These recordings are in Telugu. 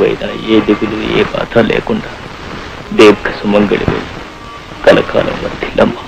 అయినా ఏ దిగులు ఏ బాధ లేకుండా దీర్ఘ సుమంగళి కలకాలం వర్తిల్లమ్మ.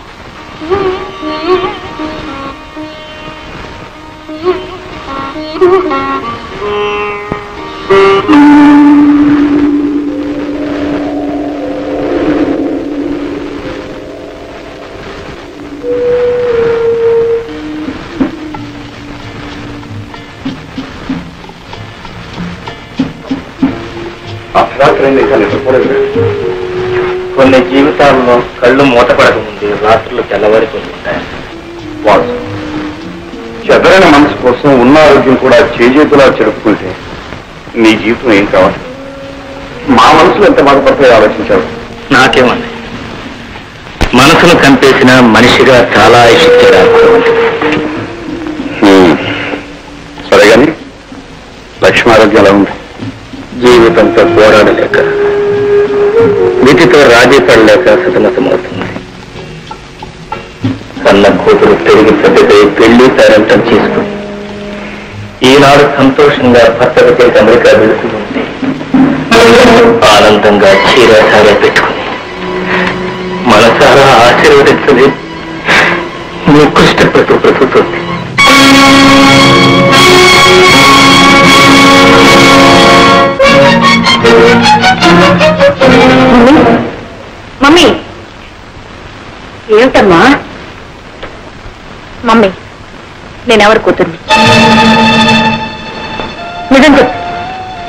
కొన్ని జీవితాల్లో కళ్ళు మూతపడకముందే రాత్రులు తెల్లవారిపోతుంటాయి. వాసు, చెదరైన మనసు కోసం ఉన్న ఆరోగ్యం కూడా చేజేతులా చెడుపుకుంటే నీ జీవితం ఏం కావాలి? మా మనసులో ఎంత బాధపడతాయో ఆలోచించావు. నాకేమన్నా మనసును కంపేసిన మనిషిగా చాలా ఇష్టం. సరే కానీ లక్ష్మి ఆరోగ్యం ఎలా ఉంది? జీవితంతో పోరాడలేక వీటితో రాజీ పడలేక సతమతమవుతుంది. కన్న కూతురు తిరిగి పెద్దదై పెళ్లి పేరంటం చేసుకుని ఈనాడు సంతోషంగా భర్తకు చేసి అమెరికా వెళుతుంటే ఆనందంగా చీరసారే పెట్టుకుని మనసారా ఆశీర్వదించని నికృష్టపడుతూ బ్రతుకుతుంది. మమ్మీ, ఏమిటమ్మా? మమ్మీ, నేనెవరి కూతుర్ని? నిజం చెప్పు,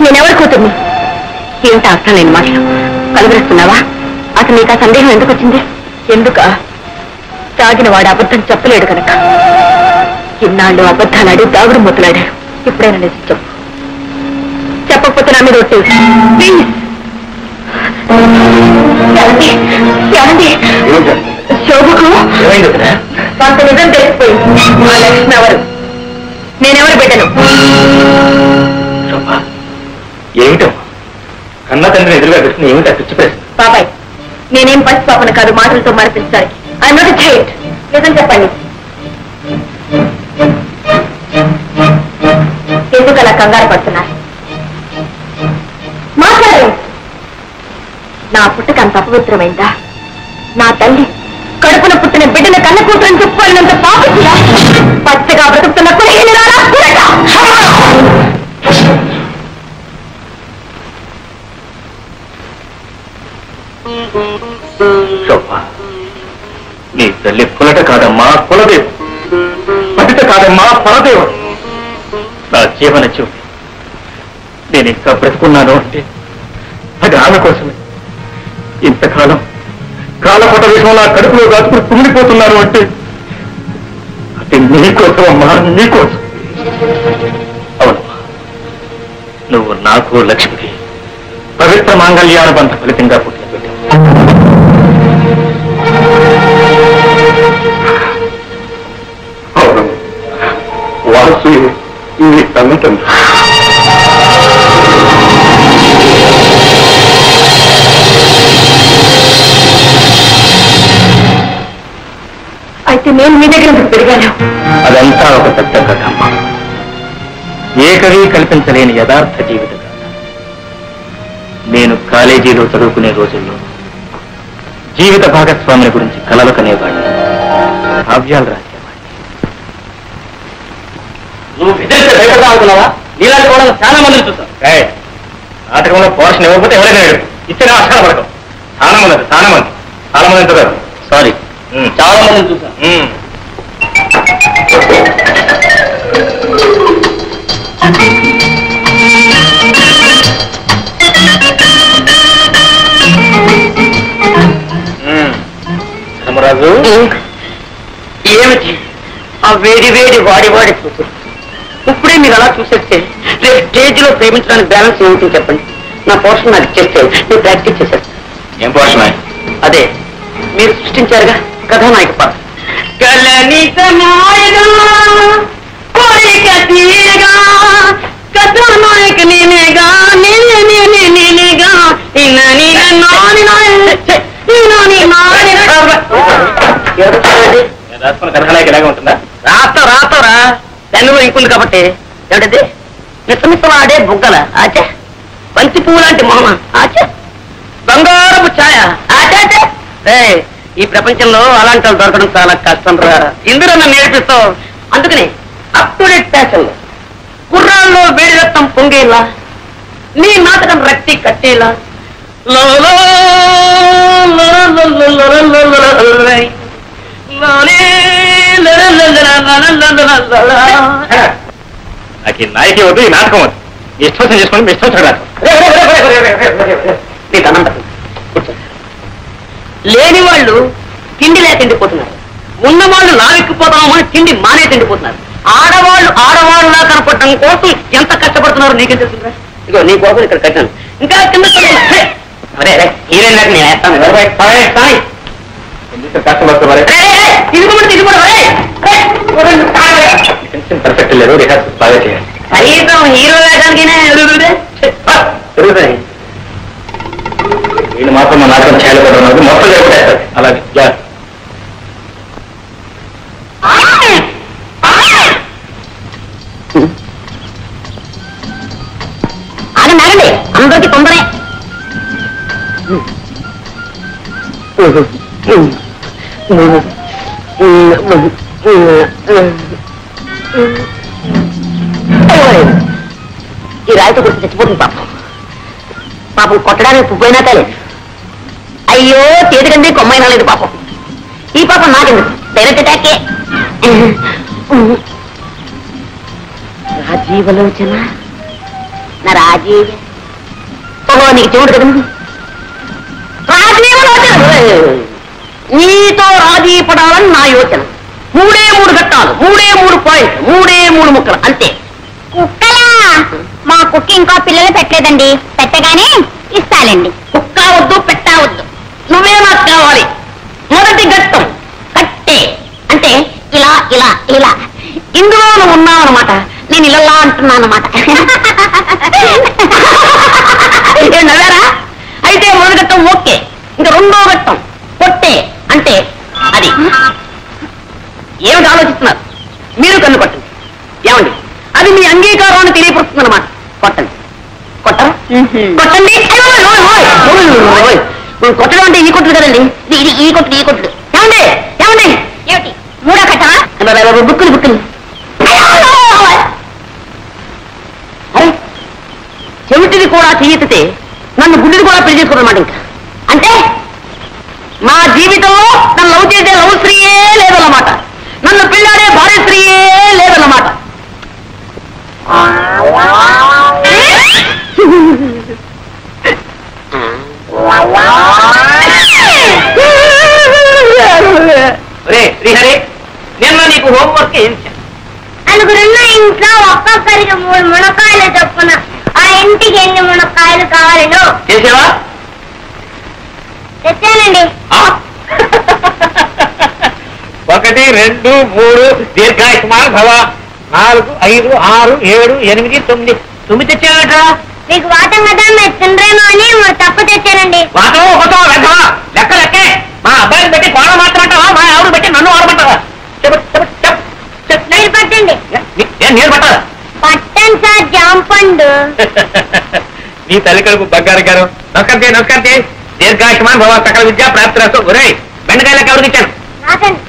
నేనెవరి కూతుర్ని? ఏమిటి అర్థం లేని మాటలు కలవరిస్తున్నావా? అసలు నీకు ఆ సందేహం ఎందుకు వచ్చింది? ఎందుక? తాగిన వాడు అబద్ధం చెప్పలేడు కనుక. ఇన్నాళ్ళు అబద్ధాలు ఆడి దాగుడు మొత్తలాడారు. ఇప్పుడైనా నిజం చెప్పు. చెప్పకపోతే నా మీద ఒట్టు. ప్లీజ్. శోభకు కొంత నిజం తెలిసిపోయింది. మా లక్ష్మి ఎవరు? నేనెవరు బిడ్డను? ఏమిటో కన్న తండ్రిని ఎదురుగా పెట్టుకుని ఏమిటా పిచ్చి ప్రశ్న? బాబాయ్, నేనేం పచ్చి పాపను కాదు మాటలతో మరిపించడానికి. I'm not a child. నిజం చెప్పండి. ఎందుకు అలా కంగారు పడుతున్నారు? మాట్లాడండి. నా పుట్టక అంత అపవిత్రమైందా? నా తల్లి కడుపున పుట్టిన బిడ్డల కన్న కూతురని చెప్పుకోవాలంత పాపచ్చిగా పచ్చగా బ్రతుకుతున్న నీ తల్లి పులట కాదమ్మా కులదేవం, పతిత కాదమ్మా పరదేవం. నా జీవన చూపి నేను ఇంకా బ్రతుకున్నాను అంటే అది ఆమె కోసమే. ఇంతకాలం కాలపట విషయంలో నా కడుపులో దాచుకుని కుమిలిపోతున్నాను అంటే అది నీకోసం అమ్మా, నీకోసం. అవునమ్మా, నువ్వు నాకు లక్ష్మికి పవిత్ర మాంగళ్యానుబంధ ఫలితంగా పుట్టిన బిడ్డ. అవును, వాసు నీ తల్లిదండ్రులు. అయితే నేను మీ దగ్గర పెరిగాను. అదంతా ఒక పెద్ద కథ అమ్మా. ఏ కవి కల్పించలేని యథార్థ జీవిత కథ. నేను కాలేజీలో చదువుకునే రోజుల్లో జీవిత భాగస్వామిని గురించి కలలు కనేవాడిని, కావ్యాలు రాసేవాడిని. నువ్వు విదేశీ భయపడతా అనుకున్నావా? నీలాంటి కూడా చాలా మందిని చూస్తాం. నాటకంలో పోర్షన్ ఇవ్వకపోతే ఎవరైనా ఇచ్చిన అక్షర పడకం. చాలా మంది అంటారు. సారీ, చాలా మందిని చూసాం. ధర్మరాజు, ఏమిటి ఆ వేడి వాడి కూతురు? ఇప్పుడే మీరు అలా చూసేస్తే రేపు స్టేజ్ లో ప్రేమించడానికి బ్యాలెన్స్ ఏమిటి చెప్పండి. నా పోర్షన్ నాకు ఇచ్చేస్తే నేను ప్రాక్టీస్ చేసేస్తాను. ఏం పోర్షన్? అదే మీరు సృష్టించారుగా కథానాయక పాత్ర. కథానాయక నేనేగా నేనేగా కథానాయక ఎలాగా ఉంటుందా? రాతరా పెన్నులో ఇంకులు కాబట్టి ఏమిటది మిసమిసలాడే బుగ్గల ఆచే బంతి పూల ఈ ప్రపంచంలో అలాంటి వాళ్ళు దొరకడం చాలా కష్టం రా. ఇందులో నన్ను నేర్పిస్తావు. అందుకని అప్ టు డేట్ ఫ్యాషన్ కుర్రాల్లో వేడి రక్తం పొంగేలా, నీ నాటకం రక్తి కట్టేలా నాయకి వద్దు, ఈ నాటకం వద్దు. ఇష్టం చేసుకోండి, ఇష్టం చూడాలి. లేని వాళ్ళు తిండి లేక తిండిపోతున్నారు, ఉన్న వాళ్ళు లావెక్కిపోతామని తిండి మానే తిండిపోతున్నారు. ఆడవాళ్ళులా కనపడటం కోసం ఎంత కష్టపడుతున్నారు నీకేం తెలుస్తుందా? ఇగో నీ కోసం ఇక్కడ కట్టాను. ఇంకా కింద అరే హీరోయిన్ లాగా నేను వేస్తాను. పర్ఫెక్ట్ లేదు, రిహార్సల్ బాగా చేయాలి. కనీసం హీరో వేయడానికైనా వీళ్ళు మాత్రం మా నాటకం చేయలేకపోతున్నారు, మొత్తం చేయకూడదు. అలాగే ఆగండి, అందరికీ తొందరే. ఈ రాయితో గురించి చచ్చిపోతుంది పాపం కొట్టడానికి పువ్వైనా కాలేదు. అయ్యో చేతికండి కొమ్మైనా లేదు పాపం. ఈ పాపం నాకెందుకు, డైరెక్ట్ అటాకే. రాజీవలోచన నా రాజీవ్. ఓహో నీకు చూడు కదా, రాజీవలోచన. నీతో రాజీ పడాలని నా యోచన. 3 ఘట్టాలు, 3 పాయింట్లు, 3 ముక్కలు అంతే. కుక్కలా? మా కుక్క ఇంకా పిల్లలు పెట్టలేదండి, పెట్టగానే ఇస్తానండి. కుక్క వద్దు, పెట్టవద్దు, నువ్వే నాకు కావాలి. మొదటి ఘట్టం కట్టే, అంటే ఇలా ఇలా ఇలా. ఇందులో నువ్వు ఉన్నావు అనమాట, నేను ఇలా అంటున్నాను అనమాట. నవ్వారా? అయితే మొదటి ఘట్టం ఓకే. ఇంకా 2వ ఘట్టం కొట్టే, అంటే అది. ఏమిటి ఆలోచిస్తున్నారు? మీరు కన్ను కొట్టండి. ఏమండి, అది మీ అంగీకారాన్ని తెలియపరుస్తుంది అనమాట. కొట్టండి. కొట్టరా? కొట్టండి. కొట్టడం అంటే ఈ కొట్టుడు కదండి, ఇది ఈ కొట్టుడు, ఈ కొట్టుడు. ఏమండి ఏమండి, ఏమిటి 3వ ఘట్టమా? బుక్కులు బుక్కులు. అరే చెవిటిది కూడా చెయ్యెత్తితే నన్ను గుడ్డిది కూడా పెళ్లి చేసుకోదన్నమాట. ఇంకా అంటే మా జీవితంలో నన్ను లవ్ చేసే లవ్ స్త్రీయే లేదన్నమాట, నన్ను పెళ్ళాడే భార్య స్త్రీయే లేదన్నమాట. శ్రీహరి, నిన్న నీకు హోంవర్క్ ఏం చేశాను? నలుగురున్న ఇంట్లో ఒక్కొక్కరికి 3 మునక్కాయలు చొప్పున ఆ ఇంటికి ఎన్ని మునక్కాయలు కావాలను చేసావా? తెచ్చానండి. 1, 2, 3 దీర్ఘాయుష్మాన్ భవ. 4, 5, 6, 7, 8, 9. 9 తెచ్చావట. మీకు వాటం కదా, మీరు తినరేమో అని తప్పు తెచ్చానండి. వాటం ఒకటో లెక్కవా? లెక్క లెక్కే. మా అబ్బాయిని పెట్టి కోణం మాత్రమంటావా, మా ఆవిడ పెట్టి నన్ను ఆడమంటావా? మీరు పట్టండి. నేను పట్టాలా? పట్టండి సార్, జాంపండు. నీ తల్లి కడుపు బంగారు గారు. నమస్కారం. దీర్ఘాయుష్మాన్ భవ, సకల విద్యా ప్రాప్తిరస్తు. ఒరేయ్, బెండకాయ లెక్క ఎవరికి ఇచ్చాను? నాకండి.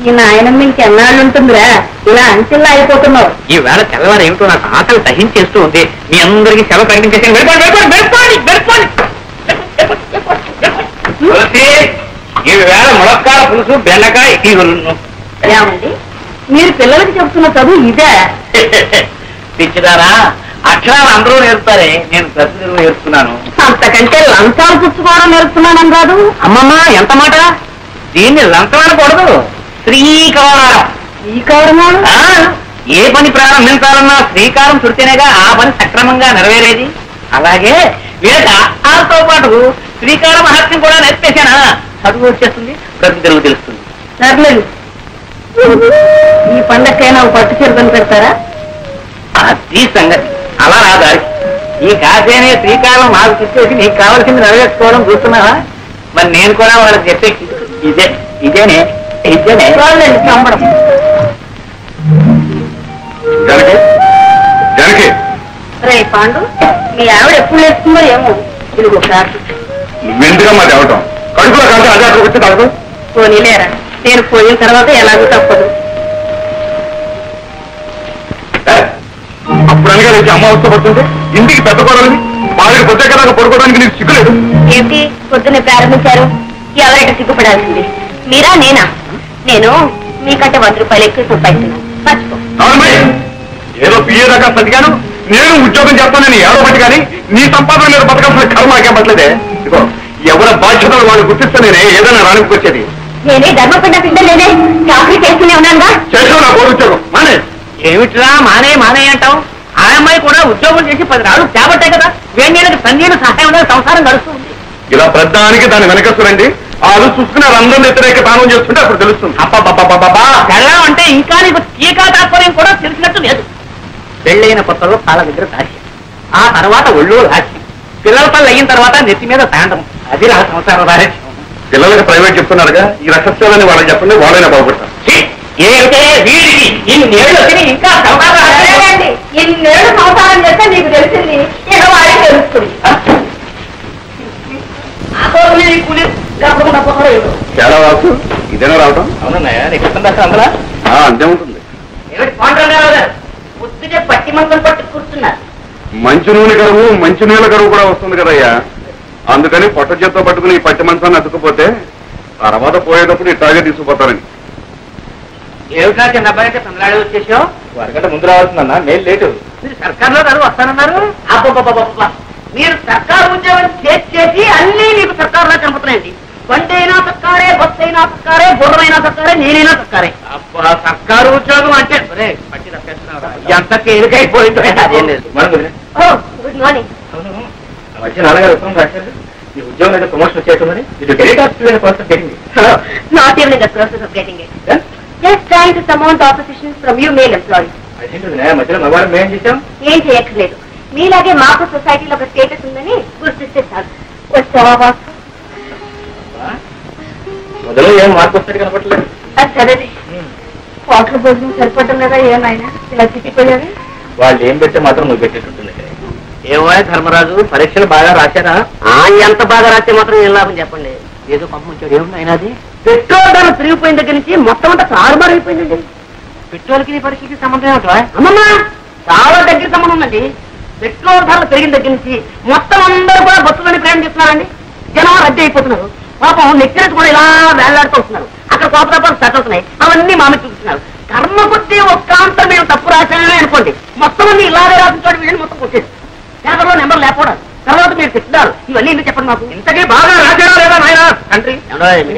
ఈ నాయనమ్మ ఇంకెన్నాళ్ళు ఉంటుందిరా, ఇలా అంచెల్లా అయిపోతున్నావు. ఈ వేళ తెల్లవారు ఏమిటో నాకు ఆకలి సహించేస్తూ ఉంది. మీ అందరికీ సెలవు ప్రకటించేసి ఈ వేళ ములక్కాడ పులుసు, బెండకాయ ఇగురును. ఏమండి, మీరు పిల్లలకి చెప్తున్న చదువు ఇదే? పిచ్చిదారా, అక్షరాలు అందరూ నేర్పుతారే, నేను ప్రతిదీ నేర్పుతున్నాను. అంతకంటే లంచాలు పుచ్చుకోవడం నేర్పుతున్నానని కాదు. అమ్మమ్మ, ఎంత మాట! దీన్ని లంచం అనకూడదు, శ్రీకారం. శ్రీకారమా? ఏ పని ప్రారంభించాలన్నా శ్రీకారం చుడితేనేగా ఆ పని సక్రమంగా నెరవేరేది. అలాగే వీళ్ళకి ఆతో పాటు శ్రీకార మహత్యం కూడా నేర్పేశానా, చదువు వచ్చేస్తుంది, ప్రతి తెలుగు తెలుస్తుంది. సర్లేదు, ఈ పండక్కైనా పట్టు చీర కొని పెడతారా? అది సంగతి. అలా నా దారి. ఈ కాసేనే శ్రీకారం నాకు చెప్పేసి నీకు కావాల్సింది నెరవేర్చుకోవడం చూస్తున్నావా? మరి నేను కూడా వాళ్ళకి చెప్పే ఇదేనే చంపడం. జనకి రే పాండు, మీ ఆవిడ ఎప్పుడు లేస్తుందో ఏమో. ఇదిగో ప్రార్థన. నువ్వెందుకమ్మా తేవటం? కడుపులో కంటే అదే అక్కడ వచ్చి తాగదు. పోనీలేరా, నేను పోయిన తర్వాత ఎలాగో తప్పదు. అప్పుడు అనగా వచ్చి అమ్మ అవస్థ పడుతుంటే ఇంటికి పెద్ద కోడలని వాళ్ళకి పొద్దుకలాగా పడుకోవడానికి నీకు సిగ్గులేదు. ఏంటి పొద్దున్నే ప్రారంభించారు? ఎవరైనా సిగ్గుపడాల్సింది మీరా నేనా? నేను మీకంటే 100 రూపాయలు ఎక్కువ సంపాదిస్తున్నాను, మర్చిపో. ఏదో పిఏ దాకా సతిగాను, నేను ఉద్యోగం చేస్తానని ఏడో బట్టి కానీ నీ సంపాదన మీద బతకాల్సిన కర్మ నాకేం పట్టలేదే. ఇదిగో ఎవరి బాధ్యతలు వాళ్ళు గుర్తిస్తే నేనే ఏదైనా రానికొచ్చేది. నేనే ధర్మపిండ పిండలేనే, చాకరీ చేస్తూనే ఉన్నానుగా. చేసావు నా కోరు ఉద్యోగం మానే. ఏమిట్రా మానే మానే అంటావు? ఆ అమ్మాయి కూడా ఉద్యోగం చేసి 10 రాళ్ళు చేపట్టాయి కదా, వేణీళ్ళకి తన్నీరు సహాయం సంసారం గడుస్తుంది. ఇలా ప్రధానికి దాని వెనకస్తుందండి. వాళ్ళు చూసుకుని వాళ్ళందరూ వ్యతిరేక తానం చేస్తుంటే అప్పుడు తెలుస్తుంది. అబ్బా పెళ్ళం అంటే ఇంకా నీకు టీకా తాత్పర్యం కూడా తెలిసినట్టు లేదు. పెళ్ళైన కొత్తలో కాళ్ళ దగ్గర దాచి, ఆ తర్వాత ఒళ్ళు రాసి, పిల్లల పళ్ళు అయిన తర్వాత నెత్తి మీద తాండం. అది రా సంసారం రాసి. పిల్లలకి ప్రైవేట్ చెప్తున్నారుగా, ఈ రహస్యాలని వాళ్ళకి చెప్పండి, వాళ్ళైనా బాగుపడతారు. ఏమిటే వీడికి ఇన్నేళ్ళు వచ్చి ఇంకా ఇన్నేళ్ళు సంసారం చేస్తే నీకు తెలిసింది, ఇక వాడికి తెలుస్తుంది. చాలా రాసు ఇదేనా రావటం? అవునన్నాయా, నీకు అందులో అంతే ఉంటుంది. ఏమిటి పాండ్రంగారావు గారు పొద్దుటే పట్టి మంగం పట్టు కూర్చున్నారు. మంచి నూనె కరువు, మంచి నీళ్ళ కరువు కూడా వస్తుంది కదయ్యా. అందుకని పొట్ట చేత్తో పట్టుకుని ఈ పట్టి మంచాన్ని అతుక్కుపోతే తర్వాత పోయేటప్పుడు ఇట్లాగే తీసుకుపోతారని. ఏమిటా చిన్న అబ్బాయి అంటే తమిళనాడు వచ్చేసావు? వారికంటే ముందు రావాల్సిందన్నా, నేను లేటు. మీరు సర్కార్లో గారు వస్తానన్నారు. అబ్బబ్బబ్బబ్బ, మీరు సర్కారు ఉద్యోగం చేసి అన్నీ మీకు సర్కారులో చంపుతున్నాయండి. బండి అయినా సర్కారే, బస్సు అయినా సర్కారే, బుర్రమైనా సర్కారే, నేనైనా సర్కారే. అబ్బా సర్కారు ఉద్యోగం అంటే పట్టి ఎంత తేలికైపోయిందో. అదేం లేదు. Good morning. వచ్చి నాన్నగారు ఉత్తరం రాశారు, ఈ ఉద్యోగం అయితే ప్రమోషన్ వచ్చేస్తుందని. ఇది not even in the process of getting it. Just trying to surround opposition from you male employees. మధ్యలో మగవాళ్ళం మేము చేసాం. ఏం చేయక్కర్లేదు, మీలాగే మాకు సొసైటీలో ఒక స్టేటస్ ఉందని గుర్తిస్తే చాలు. వచ్చావా? మొదలు ఏం మార్పు వస్తాడు కనపట్లేదు. అది సరే, హోటల్ భోజనం సరిపడడం లేదా ఏమైనా ఇలా చిక్కిపోయావి? వాళ్ళు ఏం పెడితే మాత్రం నువ్వు పెట్టేటట్టుంది. ఏమో ధర్మరాజు, పరీక్షలు బాగా రాశారా? ఎంత బాగా రాస్తే మాత్రం ఏం లాభం చెప్పండి. ఏదో పంపించాడు. ఏముంది అయినది? పెట్రోల్ ధర పెరిగిపోయిన దగ్గర నుంచి మొత్తం అంతా తారుమారు అయిపోయిందండి. పెట్రోల్కి పరీక్షకి సంబంధం ఏమిటో? అమ్మమ్మా, చాలా దగ్గర సంబంధం ఉందండి. పెట్రోల్ ధరలు పెరిగిన దగ్గర నుంచి మొత్తం అందరూ కూడా బస్సులోని ప్రయాణం చేస్తున్నారండి. జనం రద్దీ అయిపోతున్నారు. పాపం నెక్కినట్టు కూడా ఇలా వేలాడుతూ వస్తున్నారు. అక్కడ కోపతాపాలు సెట్ అవుతున్నాయి, అవన్నీ మామి చూపిస్తున్నారు. కర్మ కొట్టి ఒక్కాంతం మేము తప్పు రాశామే అనుకోండి, మొత్తం అన్ని ఇలాగే రాసించాడు. వీళ్ళని మొత్తం కొట్టేది పేపర్లో నెంబర్ లేకపోవడం, తర్వాత మీరు తిట్టున్నారు. ఇవన్నీ ఎందుకు చెప్పండి మాకు? ఇంతకీ బాగా రాశారా లేదా నాయన తండ్రి?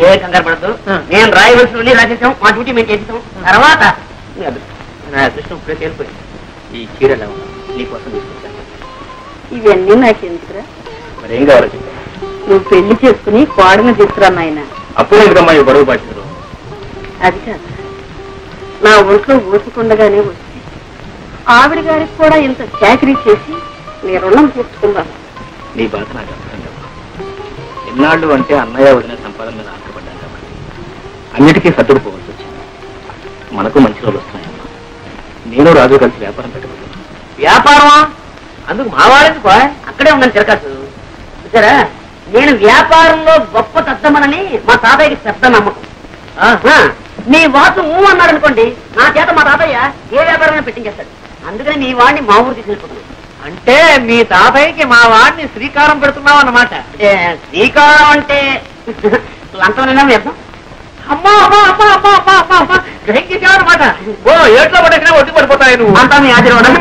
ఏ కంగారు పడద్దు, నేను రాయవలసిన రాసేసాం, మా డ్యూటీ మేము చేసేసాం. తర్వాత నా అదృష్టం ఇప్పుడే తేలిపోయింది. ఈ చీరలు నీకోసం తీసుకొచ్చాను. ఇవన్నీ నాకెందుకురా? మరి ఏం కావాలో చెప్పాను. నువ్వు పెళ్లి చేసుకుని కోడని తీసుకురా నాయన. అప్పుడు ఎందుకమ్మా ఈ బరువు బాధ్యతలు? అది కాదు, నా ఒంట్లో ఊసుకుండగానే వచ్చి ఆవిడ గారికి కూడా ఇంత చాకరీ చేసి నీ రుణం తీర్చుకుందాను. నీ బాధ నాకు అర్థం కాదు. ఎన్నాళ్ళు అంటే అన్నయ్య వదిన సంపాదన మీద ఆశపడ్డాను కాబట్టి అన్నిటికీ సర్దుడు పోవాల్సి వచ్చింది. మనకు మంచి రోజులు వస్తున్నాయమ్మా. నేను రాజు కలిసి వ్యాపారం పెట్టుకుంటున్నాను. వ్యాపారమా? అందుకు మా వాడేందుకు అక్కడే ఉందని తిరగచ్చు. సరే, నేను వ్యాపారంలో గొప్ప తద్దమనని మా తాతయ్యకి పెద్ద నమ్మకం. నీ వాసు అన్నాడు అనుకోండి, నా చేత మా తాతయ్య ఏ వ్యాపారమైనా పెట్టించేస్తాడు. అందుకని నీ వాడిని మా ఊరు తీసుకెళ్ళిపోతున్నాను. అంటే మీ తాతయ్యకి మా వాడిని శ్రీకారం పెడుతున్నావు అన్నమాట. శ్రీకారం అంటే లంచమైనా వ్యర్థం. అమ్మా అమ్మా అమ్మా అమ్మా అమ్మా అమ్మా అమ్మా గ్రహించేసావన్నమాట. ఓ ఏట్లో పడేసినా ఒడ్డు పడిపోతాయి నువ్వు అంతా మీ ఆశీర్వాదం.